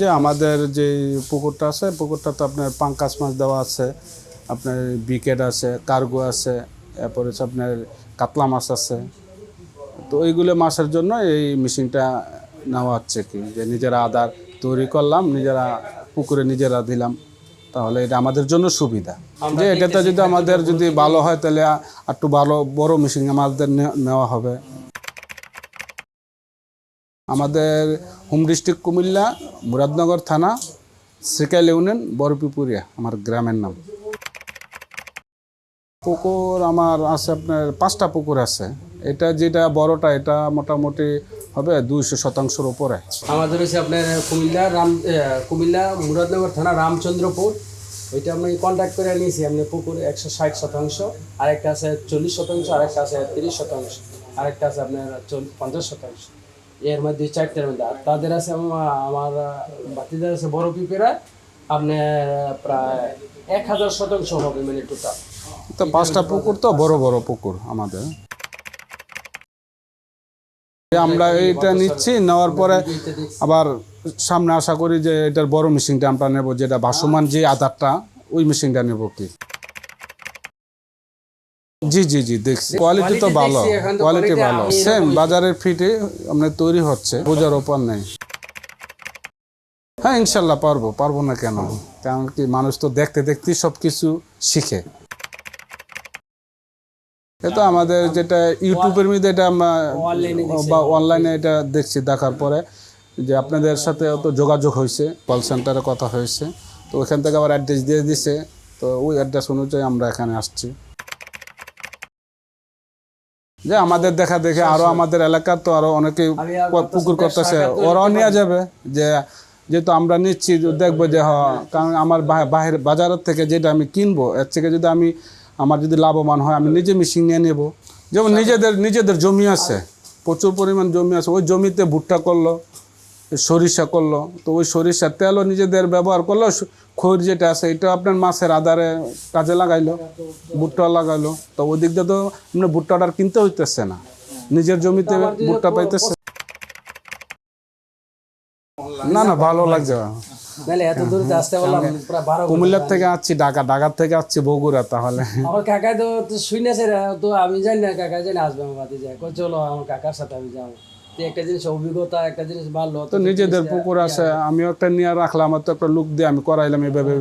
যে আমাদের যে পুকুরটা আছে পুকুরটা তো আপনার পাঙ্কাশ মাছ দেওয়া আছে, আপনার বিকেট আছে, কার্গো আছে, এরপরে হচ্ছে আপনার কাতলা মাছ আছে। তো এইগুলো মাছের জন্য এই মেশিনটা নেওয়া হচ্ছে কি, যে নিজেরা আদার তৈরি করলাম, নিজেরা পুকুরে নিজেরা দিলাম, তাহলে এটা আমাদের জন্য সুবিধা। যে এটাতে যদি আমাদের যদি ভালো হয় তাহলে একটু ভালো বড় মেশিন আমাদের নেওয়া হবে। আমাদের হোম ডিস্ট্রিক্ট কুমিল্লা, মুরাদনগর থানা, শ্রীকাইল ইউনিয়ন, বড়পিপুরিয়া আমার গ্রামের নাম। পুকুর আমার আছে আপনার 5টা পুকুর আছে। এটা যেটা বড়টা এটা মোটামুটি হবে 200% উপরে। আমাদের হচ্ছে আপনার কুমিল্লা মুরাদনগর থানা রামচন্দ্রপুর। ওইটা আমি কন্ট্যাক্ট করে নিয়েছি। আপনার পুকুর 160%, আরেকটা আছে 40%, আরেকটা আছে 30%, আরেকটা আছে আপনার 50%। এর মধ্যে 4টার মধ্যে আর তাদের আছে আমার বাতিদার আছে বড় পিপেরা আপনার প্রায় 1000% হবে মানে টোটাল। তো 5টা পুকুর তো বড় বড় পুকুর আমাদের। আমরা এইটা নিচ্ছি, নেওয়ার পরে আবার সামনে আশা করি যে এটার বড় মেশিনটা আমরা নেব, যেটা ভাসমান যে আধারটা ওই মেশিনটা নেব কি। জি জি জি দেখছি, কোয়ালিটি তো ভালো, কোয়ালিটি ভালো, সেম বাজারের ফিটে আপনার তৈরি হচ্ছে, বোঝার ওপর নেই। হ্যাঁ ইনশাল্লাহ পারবো না কেন, কারণ কি মানুষ তো দেখতে দেখতেই সব কিছু শিখে। এটা আমাদের যেটা ইউটিউবের মধ্যে এটা আমরা বা অনলাইনে এটা দেখছি, দেখার পরে যে আপনাদের সাথে তো যোগাযোগ হয়েছে, কল সেন্টারে কথা হয়েছে, তো ওইখান থেকে আবার অ্যাড্রেস দিয়ে দিছে, তো ওই অ্যাড্রেস অনুযায়ী আমরা এখানে আসছি। যে আমাদের দেখা দেখে আরও আমাদের এলাকার তো আরও অনেকেই পুকুর করতেছে, ওরাও নেওয়া যাবে। যে যেহেতু আমরা নিচ্ছি দেখবো যে কারণ আমার বাইরের বাজারের থেকে যেটা আমি কিনবো এর থেকে যদি আমার যদি লাভবান হয় আমি নিজে মেশিন নিয়ে নেব। যেমন নিজেদের জমি আছে, প্রচুর পরিমাণ জমি আছে, ওই জমিতে ভুট্টা করলো, সরিষা করলো, তো ওই সরিষার তেলও নিজেদের ব্যবহার করলো, খৈর যেটা আছে এটা আপনার মাছের আধারে কাজে লাগাইলো, ভুট্টা লাগাইলো, তো ওই দিক দিয়ে তো আপনার ভুট্টাটা কিনতে হইতেছে না, নিজের জমিতে ভুট্টা পাইতেছে। না ভালো লাগছে। কুমিল্লার থেকে আসছি, ঢাকার থেকে আসছি বগুড়া, তাহলে আমার কাকা তো শুনেছে, তো আমি জানি না কাকা জানি আসবে আমার বাড়ি যায়, চলো আমার কাকার সাথে আমি যাবো। একটা জিনিস অভিজ্ঞতা, একটা জিনিস ভালো, তো নিজেদের পুকুর আছে, আমিও একটা নিয়ে রাখলাম, আমার তো একটা লুক দিয়ে আমি করাইলাম এভাবে।